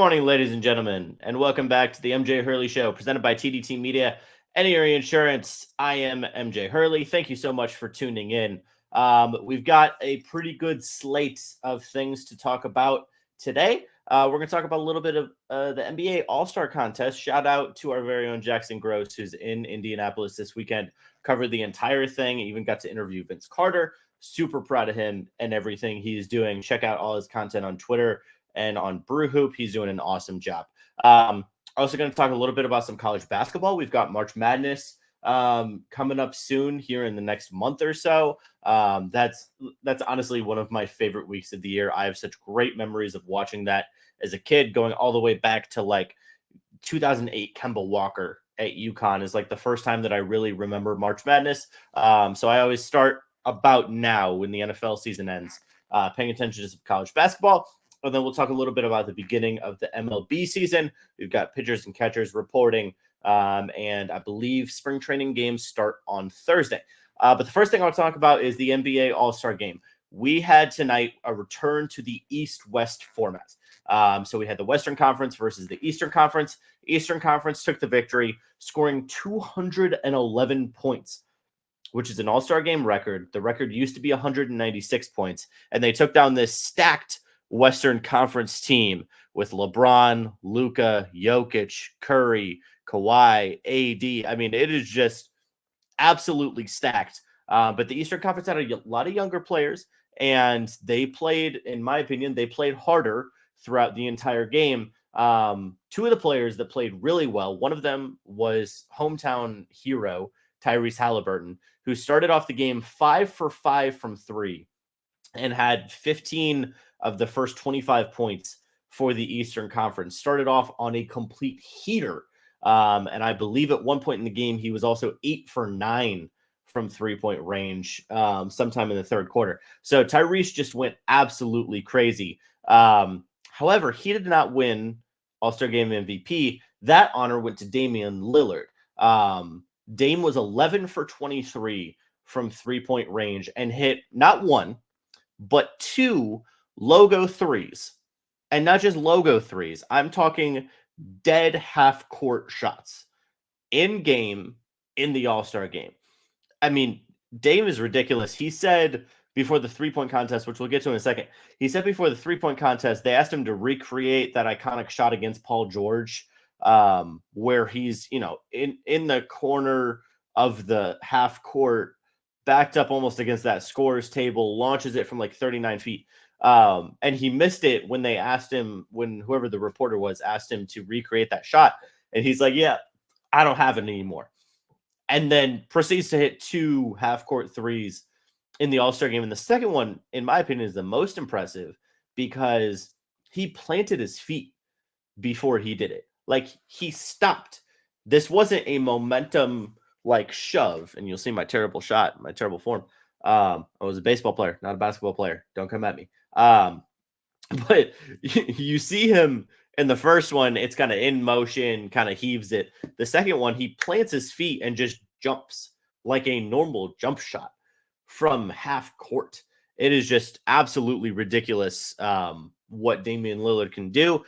morning, ladies and gentlemen, and welcome back to the MJ Hurley Show, presented by TDT Media and Erie Insurance. I am MJ Hurley. Thank you so much for tuning in. We've got a pretty good slate of things to talk about today. We're going to talk about a little bit of the NBA All-Star Contest. Shout out to our very own Jackson Gross, who's in Indianapolis this weekend, covered the entire thing, even got to interview Vince Carter. Super proud of him and everything he's doing. Check out all his content on Twitter and on Brew Hoop. He's doing an awesome job. Also going to talk a little bit about some college basketball. We've got March Madness coming up soon here in the next month or so. That's honestly one of my favorite weeks of the year. I have such great memories of watching that as a kid, going all the way back to like 2008 Kemba Walker at UConn is like the first time that I really remember March Madness. So I always start about now when the NFL season ends, paying attention to some college basketball. And then we'll talk a little bit about the beginning of the MLB season. We've got pitchers and catchers reporting, and I believe spring training games start on Thursday. But the first thing I'll talk about is the NBA All-Star Game. We had tonight a return to the East-West format. So we had the Western Conference versus the Eastern Conference. Eastern Conference took the victory, scoring 211 points, which is an All-Star Game record. The record used to be 196 points, and they took down this stacked Western Conference team with LeBron, Luka, Jokic, Curry, Kawhi, AD. I mean, it is just absolutely stacked. But the Eastern Conference had a lot of younger players, and they played, in my opinion, they played harder throughout the entire game. Two of the players that played really well, one of them was hometown hero Tyrese Halliburton, who started off the game 5 for 5 from three and had 15 of the first 25 points for the Eastern Conference. Started off on a complete heater. And I believe at one point in the game, he was also 8 for 9 from three-point range sometime in the third quarter. So Tyrese just went absolutely crazy. However, he did not win All-Star Game MVP. That honor went to Damian Lillard. Dame was 11 for 23 from three-point range and hit not one, but two logo threes. And not just logo threes. I'm talking dead half-court shots in game in the All-Star Game. I mean, Dame is ridiculous. He said before the three-point contest, which we'll get to in a second, he said before the three-point contest, they asked him to recreate that iconic shot against Paul George, where he's, in the corner of the half-court, backed up almost against that scorer's table, launches it from like 39 feet. And he missed it when they asked him, when whoever the reporter was asked him to recreate that shot. And he's like, yeah, I don't have it anymore. And then proceeds to hit two half-court threes in the All-Star Game. And the second one, in my opinion, is the most impressive because he planted his feet before he did it. Like, he stopped. This wasn't a momentum like shove, and you'll see my terrible shot, my terrible form. I was a baseball player, not a basketball player. Don't come at me. But you see him in the first one, it's kind of in motion, kind of heaves it. The second one, he plants his feet and just jumps like a normal jump shot from half court. It is just absolutely ridiculous what Damian Lillard can do.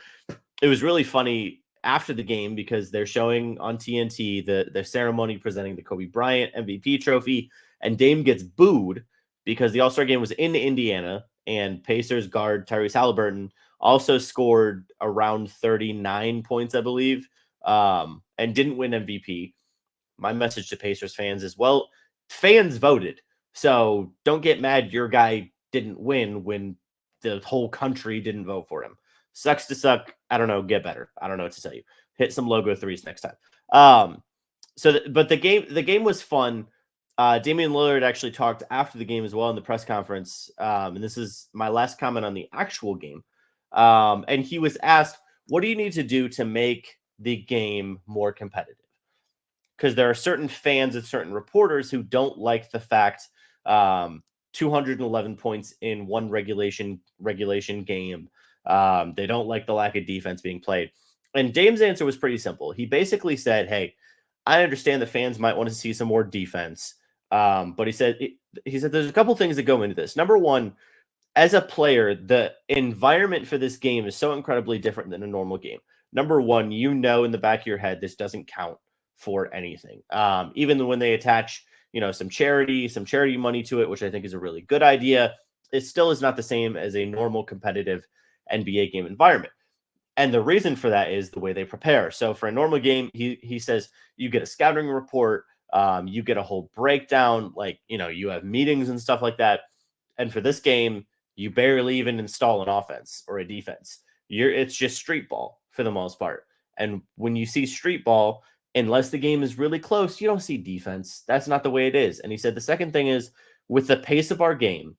It was really funny after the game because they're showing on TNT the ceremony presenting the Kobe Bryant MVP trophy, and Dame gets booed because the All-Star Game was in Indiana, and Pacers guard Tyrese Halliburton also scored around 39 points, I believe, and didn't win MVP. My message to Pacers fans is, well, fans voted, so don't get mad your guy didn't win when the whole country didn't vote for him. Sucks to suck. I don't know. Get better. I don't know what to tell you. Hit some logo threes next time. But the game was fun. Damian Lillard actually talked after the game as well in the press conference. And this is my last comment on the actual game. And he was asked, what do you need to do to make the game more competitive? Because there are certain fans and certain reporters who don't like the fact 211 points in one regulation game. They don't like the lack of defense being played. And Dame's answer was pretty simple. He basically said, hey, I understand the fans might want to see some more defense. But he said there's a couple things that go into this. Number one, as a player, the environment for this game is so incredibly different than a normal game. Number one, in the back of your head, this doesn't count for anything. Even when they attach, some charity money to it, which I think is a really good idea, it still is not the same as a normal competitive NBA game environment. And the reason for that is the way they prepare. So for a normal game, he says you get a scouting report, you get a whole breakdown, like you have meetings and stuff like that. And for this game, you barely even install an offense or a defense. It's just street ball for the most part. And when you see street ball, unless the game is really close, you don't see defense. That's not the way it is. And he said the second thing is with the pace of our game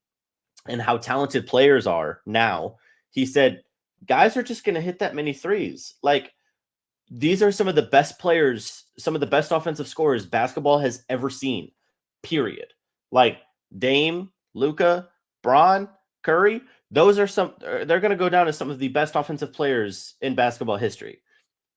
and how talented players are now, he said guys are just going to hit that many threes. Like, these are some of the best players, some of the best offensive scorers basketball has ever seen, period. Like Dame, Luka, Braun, Curry, they're going to go down as some of the best offensive players in basketball history.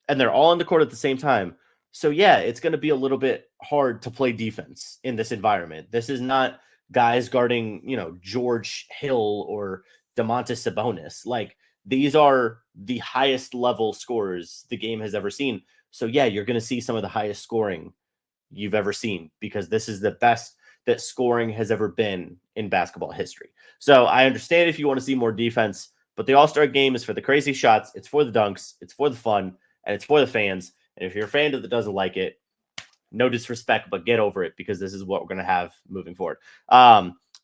And they're all on the court at the same time. So yeah, it's going to be a little bit hard to play defense in this environment. This is not guys guarding, George Hill or Domantas Sabonis. Like, these are the highest level scorers the game has ever seen. So yeah, you're going to see some of the highest scoring you've ever seen because this is the best that scoring has ever been in basketball history. So I understand if you want to see more defense, but the All-Star game is for the crazy shots. It's for the dunks. It's for the fun, and it's for the fans. And if you're a fan that doesn't like it, no disrespect, but get over it because this is what we're going to have moving forward.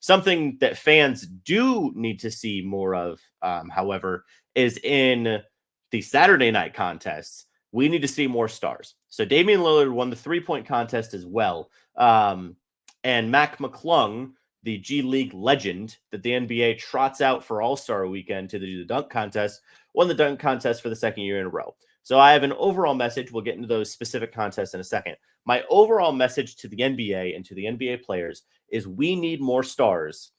Something that fans do need to see more of, however, is in the Saturday night contests. We need to see more stars. So Damian Lillard won the 3-point contest as well. And Mac McClung, the G League legend that the NBA trots out for All-Star weekend to do the dunk contest, won the dunk contest for the second year in a row. So I have an overall message. We'll get into those specific contests in a second. My overall message to the NBA and to the NBA players is we need more stars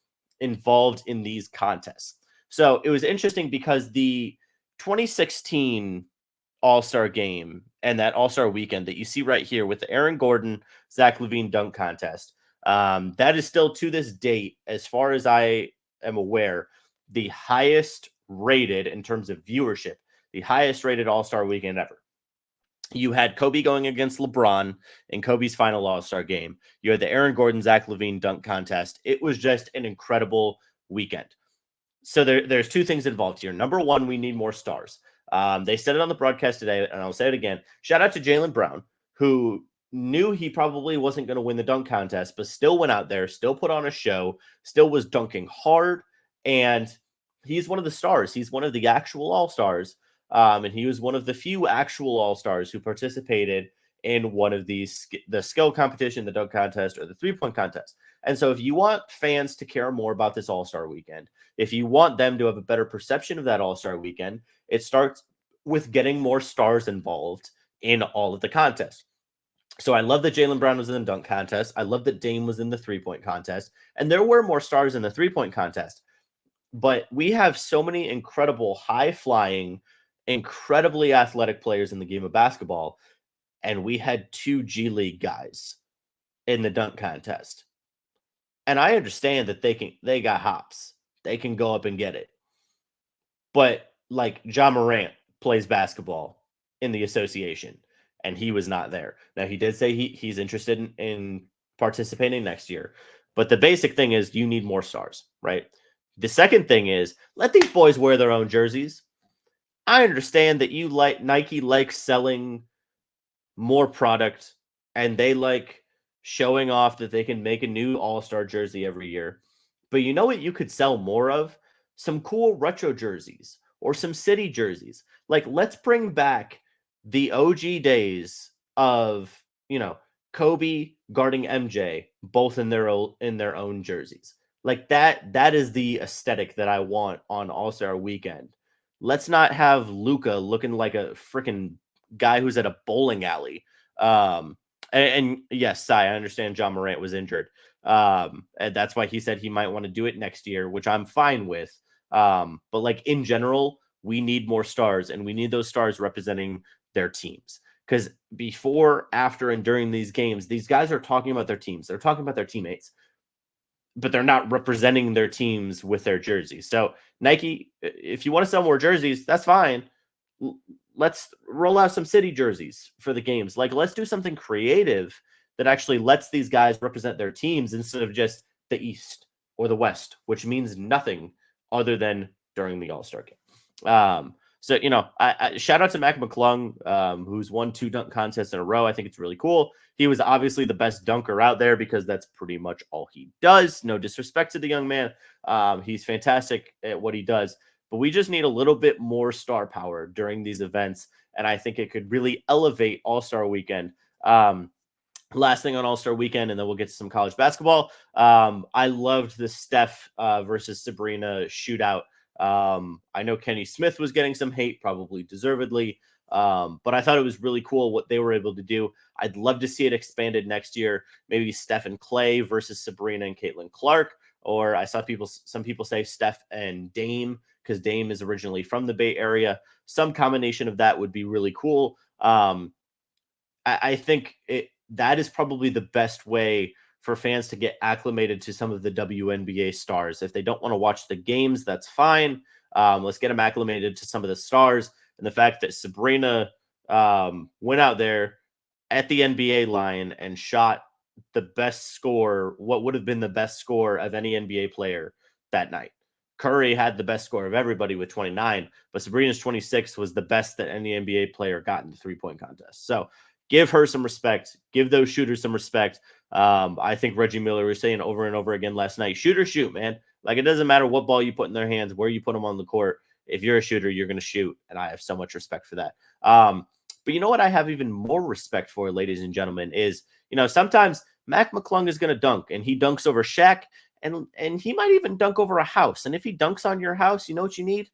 involved in these contests. So it was interesting because the 2016 All-Star game and that All-Star weekend that you see right here with the Aaron Gordon, Zach LaVine dunk contest, that is still to this date, as far as I am aware, the highest rated in terms of viewership, the highest rated All-Star weekend ever. You had Kobe going against LeBron in Kobe's final All-Star game. You had the Aaron Gordon, Zach LaVine dunk contest. It was just an incredible weekend. So there's two things involved here. Number one, we need more stars. They said it on the broadcast today, and I'll say it again. Shout out to Jaylen Brown, who knew he probably wasn't going to win the dunk contest, but still went out there, still put on a show, still was dunking hard, and he's one of the stars. He's one of the actual all-stars. And he was one of the few actual all-stars who participated in one of these, the skill competition, the dunk contest, or the three-point contest. And so if you want fans to care more about this All-Star weekend, if you want them to have a better perception of that All-Star weekend, it starts with getting more stars involved in all of the contests. So I love that Jaylen Brown was in the dunk contest. I love that Dame was in the three-point contest. And there were more stars in the three-point contest. But we have so many incredible, high-flying, incredibly athletic players in the game of basketball, and we had two G League guys in the dunk contest. And I understand that they got hops. They can go up and get it. But like Ja Morant plays basketball in the association, and he was not there. Now he did say he's interested in participating next year. But the basic thing is you need more stars, right? The second thing is let these boys wear their own jerseys. I understand that Nike likes selling more product and they like showing off that they can make a new All-Star jersey every year. But you know what you could sell more of? Some cool retro jerseys or some city jerseys. Like, let's bring back the OG days of, Kobe guarding MJ, both in their own jerseys. Like that is the aesthetic that I want on All-Star weekend. Let's not have Luka looking like a freaking guy who's at a bowling alley. And yes, I understand Ja Morant was injured. And that's why he said he might want to do it next year, which I'm fine with. But like in general, we need more stars, and we need those stars representing their teams. Because before, after, and during these games, these guys are talking about their teams. They're talking about their teammates. but they're not representing their teams with their jerseys. So Nike, if you want to sell more jerseys, that's fine. Let's roll out some city jerseys for the games. Like, let's do something creative that actually lets these guys represent their teams instead of just the East or the West, which means nothing other than during the All-Star game. So, I shout out to Mac McClung, who's won 2 dunk contests in a row. I think it's really cool. He was obviously the best dunker out there because that's pretty much all he does. No disrespect to the young man. He's fantastic at what he does. But we just need a little bit more star power during these events. And I think it could really elevate All-Star Weekend. Last thing on All-Star Weekend, and then we'll get to some college basketball. I loved the Steph versus Sabrina shootout. I know Kenny Smith was getting some hate, probably deservedly, but I thought it was really cool what they were able to do. I'd love to see it expanded next year. Maybe Steph and Clay versus Sabrina and Caitlin Clark, or I saw some people say Steph and Dame, because Dame is originally from the Bay Area. Some combination of that would be really cool. I think that is probably the best way for fans to get acclimated to some of the WNBA stars. If they don't want to watch the games, that's fine. Let's get them acclimated to some of the stars. And the fact that Sabrina went out there at the NBA line and shot the best score, what would have been the best score of any NBA player that night. Curry had the best score of everybody with 29, but Sabrina's 26 was the best that any NBA player got in the 3-point contest. So give her some respect. Give those shooters some respect. I think Reggie Miller was saying over and over again last night, shoot or shoot, man. Like, it doesn't matter what ball you put in their hands, where you put them on the court. If you're a shooter, you're going to shoot. And I have so much respect for that. But you know what I have even more respect for, ladies and gentlemen, is, sometimes Mac McClung is going to dunk, and he dunks over Shaq, and he might even dunk over a house. And if he dunks on your house, you know what you need?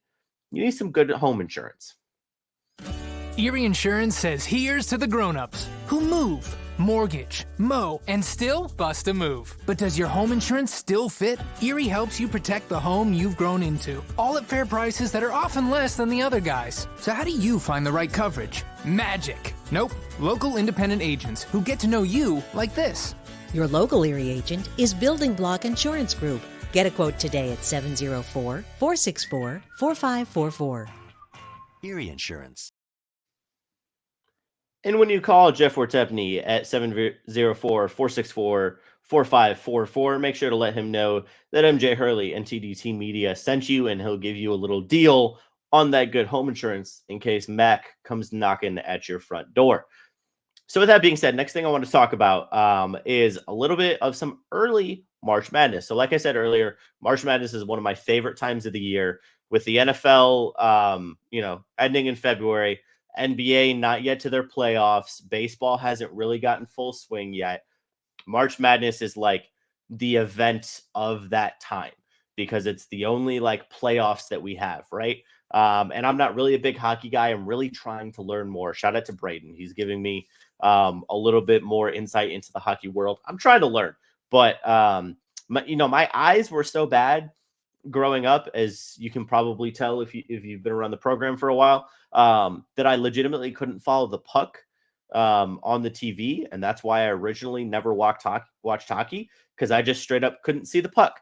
You need some good home insurance. Erie Insurance says here's to the grown-ups who move, mortgage, mow, and still bust a move. But does your home insurance still fit? Erie helps you protect the home you've grown into, all at fair prices that are often less than the other guys. So how do you find the right coverage? Magic. Nope. Local independent agents who get to know you like this. Your local Erie agent is Building Block Insurance Group. Get a quote today at 704-464-4544. Erie Insurance. And when you call Jeff Wartepney at 704-464-4544, make sure to let him know that MJ Hurley and TDT Media sent you, and he'll give you a little deal on that good home insurance in case Mac comes knocking at your front door. So with that being said, next thing I want to talk about is a little bit of some early March Madness. So like I said earlier, March Madness is one of my favorite times of the year, with the NFL, ending in February, NBA not yet to their playoffs. Baseball hasn't really gotten full swing yet. March Madness is like the event of that time because it's the only like playoffs that we have, right? And I'm not really a big hockey guy. I'm really trying to learn more. Shout out to Braden. He's giving me a little bit more insight into the hockey world. I'm trying to learn, but my eyes were so bad growing up, as you can probably tell if you've been around the program for a while, that I legitimately couldn't follow the puck on the TV, and that's why I originally never watched hockey, because I just straight up couldn't see the puck.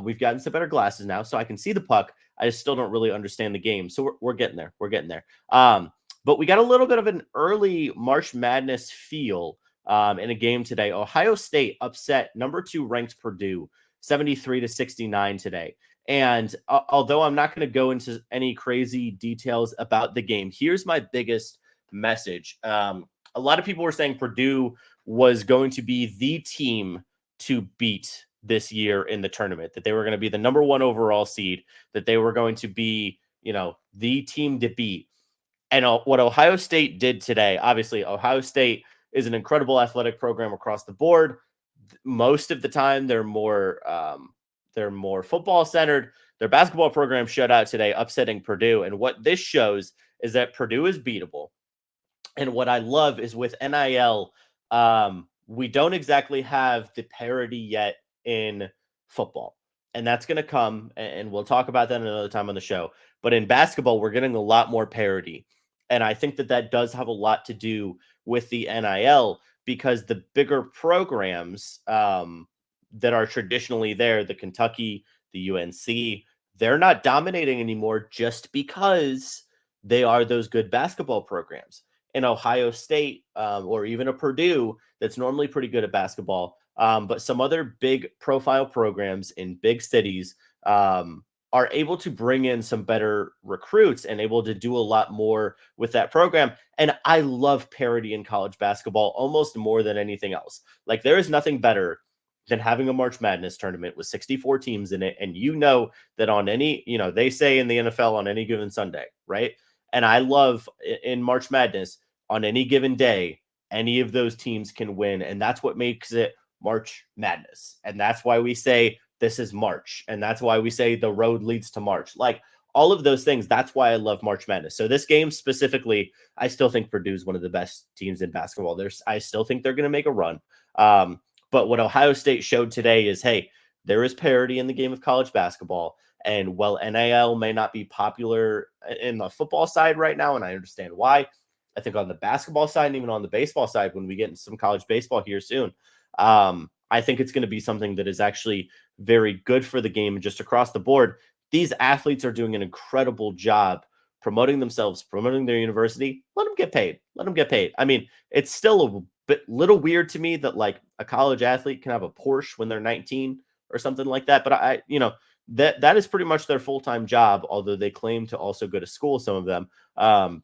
We've gotten some better glasses now, so I can see the puck. I just still don't really understand the game, so we're getting there. We're getting there. But we got a little bit of an early March Madness feel in a game today. Ohio State upset number 2 ranked Purdue 73-69 today. And although I'm not going to go into any crazy details about the game, here's my biggest message. A lot of people were saying Purdue was going to be the team to beat this year in the tournament, that they were going to be the number 1 overall seed, that they were going to be, the team to beat. And what Ohio State did today, obviously, Ohio State is an incredible athletic program across the board. Most of the time, they're more football centered. Their basketball program shut out today, upsetting Purdue. And what this shows is that Purdue is beatable. And what I love is with NIL, we don't exactly have the parity yet in football. And that's going to come, and we'll talk about that another time on the show. But in basketball, we're getting a lot more parity. And I think that does have a lot to do with the NIL, because the bigger programs, that are traditionally there, the Kentucky, the UNC, they're not dominating anymore just because they are those good basketball programs. In Ohio State, or even a Purdue that's normally pretty good at basketball, but some other big profile programs in big cities are able to bring in some better recruits and able to do a lot more with that program. And I love parity in college basketball almost more than anything else. Like, there is nothing better than having a March Madness tournament with 64 teams in it. And you know that on any, they say in the NFL on any given Sunday, right? And I love in March Madness on any given day, any of those teams can win. And that's what makes it March Madness. And that's why we say this is March. And that's why we say the road leads to March. Like, all of those things. That's why I love March Madness. So this game specifically, I still think Purdue's one of the best teams in basketball. I still think they're going to make a run. But what Ohio State showed today is, hey, there is parity in the game of college basketball. And while NIL may not be popular in the football side right now, and I understand why, I think on the basketball side and even on the baseball side, when we get into some college baseball here soon, I think it's going to be something that is actually very good for the game just across the board. These athletes are doing an incredible job promoting themselves, promoting their university. Let them get paid. Let them get paid. I mean, it's still little weird to me that like a college athlete can have a Porsche when they're 19 or something like that. But that is pretty much their full-time job, although they claim to also go to school, some of them.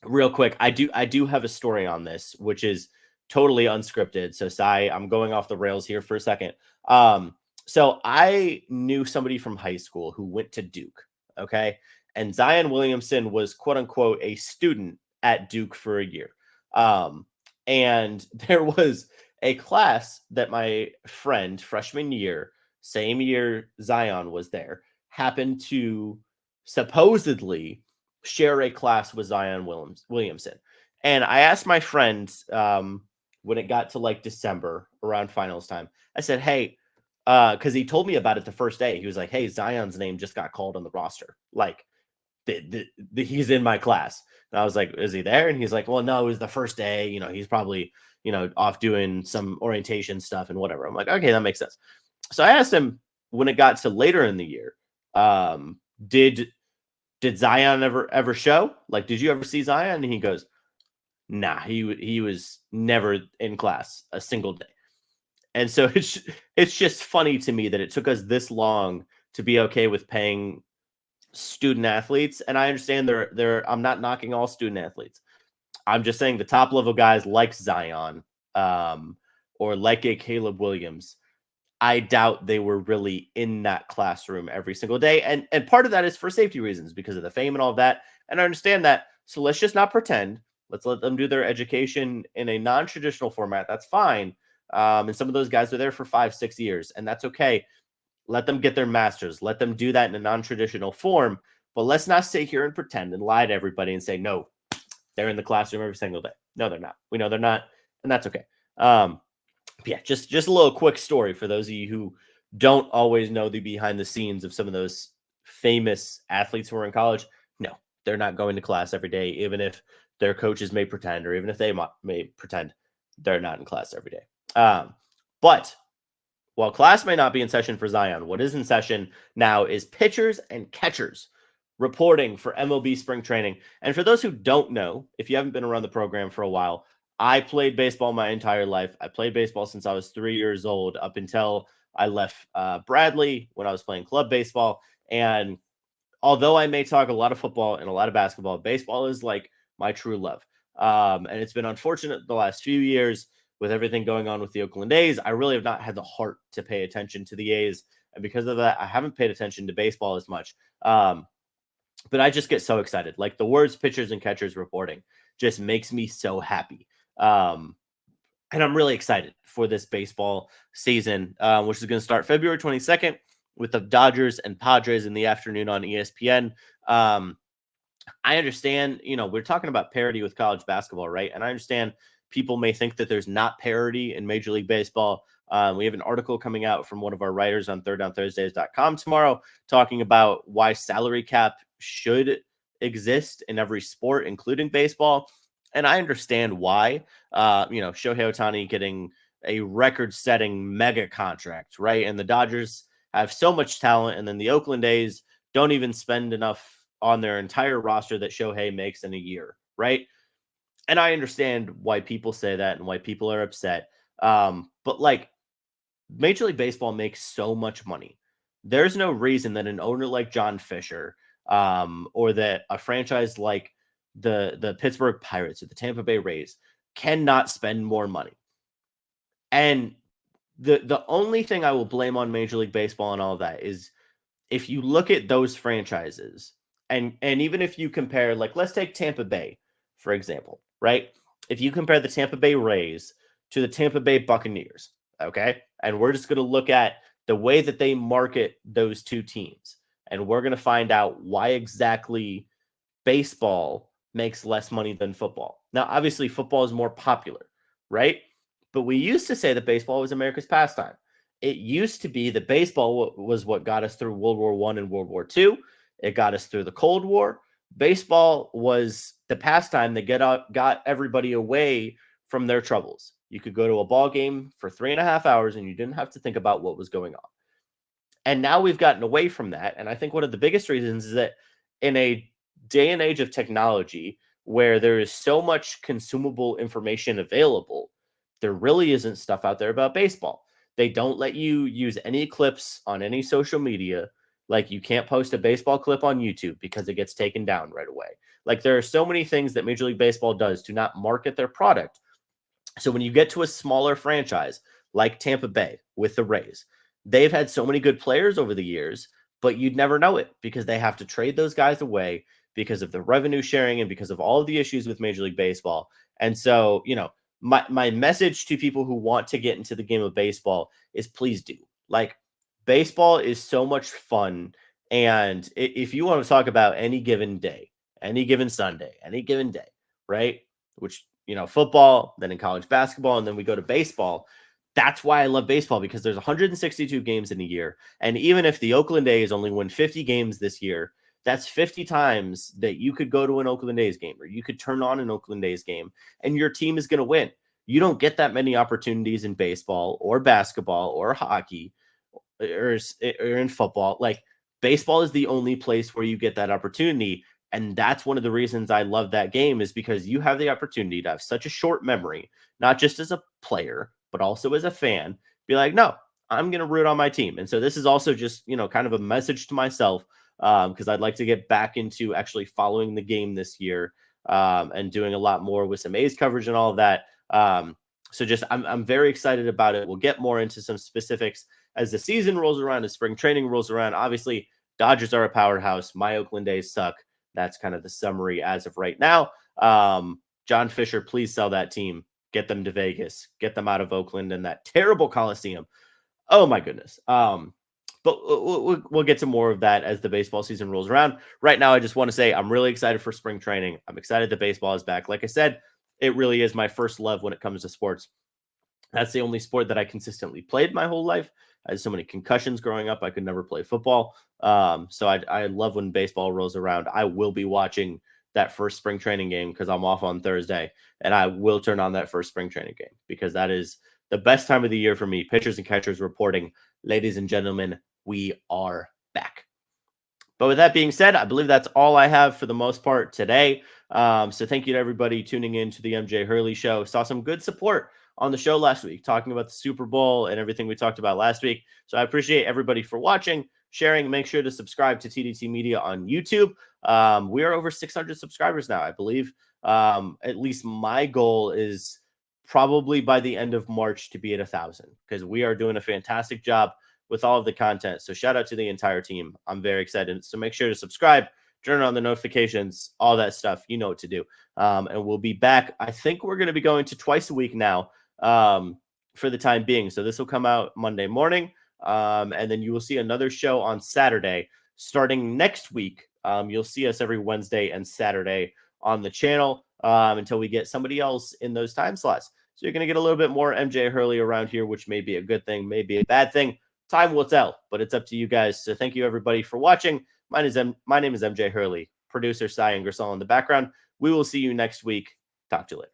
Real quick, I do have a story on this, which is totally unscripted. So I'm going off the rails here for a second. So I knew somebody from high school who went to Duke. Okay. And Zion Williamson was quote unquote a student at Duke for a year. And there was a class that my friend freshman year, same year Zion was there, happened to supposedly share a class with Zion Williamson. And I asked my friend when it got to like December around finals time, I said, hey, because he told me about it the first day. He was like, hey, Zion's name just got called on the roster. Like, he's in my class. And I was like, is he there? And he's like, well, no, it was the first day. He's probably, off doing some orientation stuff and whatever. I'm like, okay, that makes sense. So I asked him when it got to later in the year, did Zion ever show? Like, did you ever see Zion? And he goes, nah, he was never in class a single day. And so it's just funny to me that it took us this long to be okay with paying student athletes. And I understand I'm not knocking all student athletes. I'm just saying the top level guys like Zion, or like a Caleb Williams, I doubt they were really in that classroom every single day. And part of that is for safety reasons because of the fame and all of that. And I understand that. So let's just not pretend. Let's let them do their education in a non-traditional format. That's fine. And some of those guys are there for 5-6 years, and that's okay. Let them get their masters. Let them do that in a non-traditional form. But let's not sit here and pretend and lie to everybody and say, no, they're in the classroom every single day. No, they're not. We know they're not, and that's okay. Yeah, just a little quick story for those of you who don't always know the behind the scenes of some of those famous athletes who are in college. No, they're not going to class every day, even if their coaches may pretend, or even if they may pretend they're not in class every day. But while class may not be in session for Zion, what is in session now is pitchers and catchers reporting for MLB spring training. And for those who don't know, if you haven't been around the program for a while, I played baseball my entire life. I played baseball since I was 3 years old up until I left Bradley when I was playing club baseball. And although I may talk a lot of football and a lot of basketball, baseball is like my true love. And it's been unfortunate the last few years with everything going on with the Oakland A's. I really have not had the heart to pay attention to the A's. And because of that, I haven't paid attention to baseball as much. But I just get so excited. Like, the words pitchers and catchers reporting just makes me so happy. And I'm really excited for this baseball season, which is going to start February 22nd with the Dodgers and Padres in the afternoon on ESPN. I understand, we're talking about parity with college basketball, right? And I understand people may think that there's not parity in Major League Baseball. We have an article coming out from one of our writers on ThirdDownThursdays.com tomorrow talking about why salary cap should exist in every sport, including baseball. And I understand why. Shohei Ohtani getting a record-setting mega contract, right? And the Dodgers have so much talent, and then the Oakland A's don't even spend enough on their entire roster that Shohei makes in a year, right? And I understand why people say that and why people are upset. But like Major League Baseball makes so much money. There's no reason that an owner like John Fisher, or that a franchise like the Pittsburgh Pirates or the Tampa Bay Rays cannot spend more money. And the only thing I will blame on Major League Baseball and all of that is if you look at those franchises, and even if you compare, like, let's take Tampa Bay, for example, right? If you compare the Tampa Bay Rays to the Tampa Bay Buccaneers, okay? And we're just going to look at the way that they market those two teams, and we're going to find out why exactly baseball makes less money than football. Now, obviously, football is more popular, right? But we used to say that baseball was America's pastime. It used to be that baseball was what got us through World War I and World War II. It got us through the Cold War. Baseball was the pastime that got everybody away from their troubles. You could go to a ball game for 3.5 hours and you didn't have to think about what was going on. And now we've gotten away from that. And I think one of the biggest reasons is that in a day and age of technology where there is so much consumable information available, there really isn't stuff out there about baseball. They don't let you use any clips on any social media. Like, you can't post a baseball clip on YouTube because it gets taken down right away. Like, there are so many things that Major League Baseball does to not market their product. So when you get to a smaller franchise like Tampa Bay with the Rays, they've had so many good players over the years, but you'd never know it because they have to trade those guys away because of the revenue sharing and because of all of the issues with Major League Baseball. And so, my message to people who want to get into the game of baseball is please do. Like, baseball is so much fun. And if you want to talk about any given day, any given Sunday, any given day, right? Which, football, then in college basketball, and then we go to baseball. That's why I love baseball, because there's 162 games in a year. And even if the Oakland A's only win 50 games this year, that's 50 times that you could go to an Oakland A's game, or you could turn on an Oakland A's game and your team is going to win. You don't get that many opportunities in baseball or basketball or hockey or in football. Like, baseball is the only place where you get that opportunity. And that's one of the reasons I love that game, is because you have the opportunity to have such a short memory, not just as a player, but also as a fan. Be like, no, I'm going to root on my team. And so this is also just, kind of a message to myself, because I'd like to get back into actually following the game this year, and doing a lot more with some A's coverage and all of that. So just, I'm very excited about it. We'll get more into some specifics as the season rolls around, as spring training rolls around. Obviously, Dodgers are a powerhouse. My Oakland A's suck. That's kind of the summary as of right now. John Fisher, please sell that team. Get them to Vegas. Get them out of Oakland and that terrible Coliseum. Oh, my goodness. But we'll get to more of that as the baseball season rolls around. Right now, I just want to say I'm really excited for spring training. I'm excited that baseball is back. Like I said, it really is my first love when it comes to sports. That's the only sport that I consistently played my whole life. I had so many concussions growing up, I could never play football. So I love when baseball rolls around. I will be watching that first spring training game because I'm off on Thursday, and I will turn on that first spring training game because that is the best time of the year for me. Pitchers and catchers reporting. Ladies and gentlemen, we are back. But with that being said, I believe that's all I have for the most part today. So thank you to everybody tuning in to the MJ Hurley Show. Saw some good support on the show last week, talking about the Super Bowl and everything we talked about last week. So I appreciate everybody for watching, sharing. Make sure to subscribe to TDT Media on YouTube. We are over 600 subscribers now, I believe. At least my goal is probably by the end of March to be at 1,000, because we are doing a fantastic job with all of the content. So shout out to the entire team. I'm very excited. So make sure to subscribe, turn on the notifications, all that stuff. You know what to do. And we'll be back. I think we're going to be going to twice a week now, for the time being. So this will come out Monday morning. And then you will see another show on Saturday. Starting next week, you'll see us every Wednesday and Saturday on the channel, until we get somebody else in those time slots. So you're going to get a little bit more MJ Hurley around here, which may be a good thing, may be a bad thing. Time will tell, but it's up to you guys. So thank you, everybody, for watching. My name is MJ Hurley, producer Cy Ingersoll in the background. We will see you next week. Talk to you later.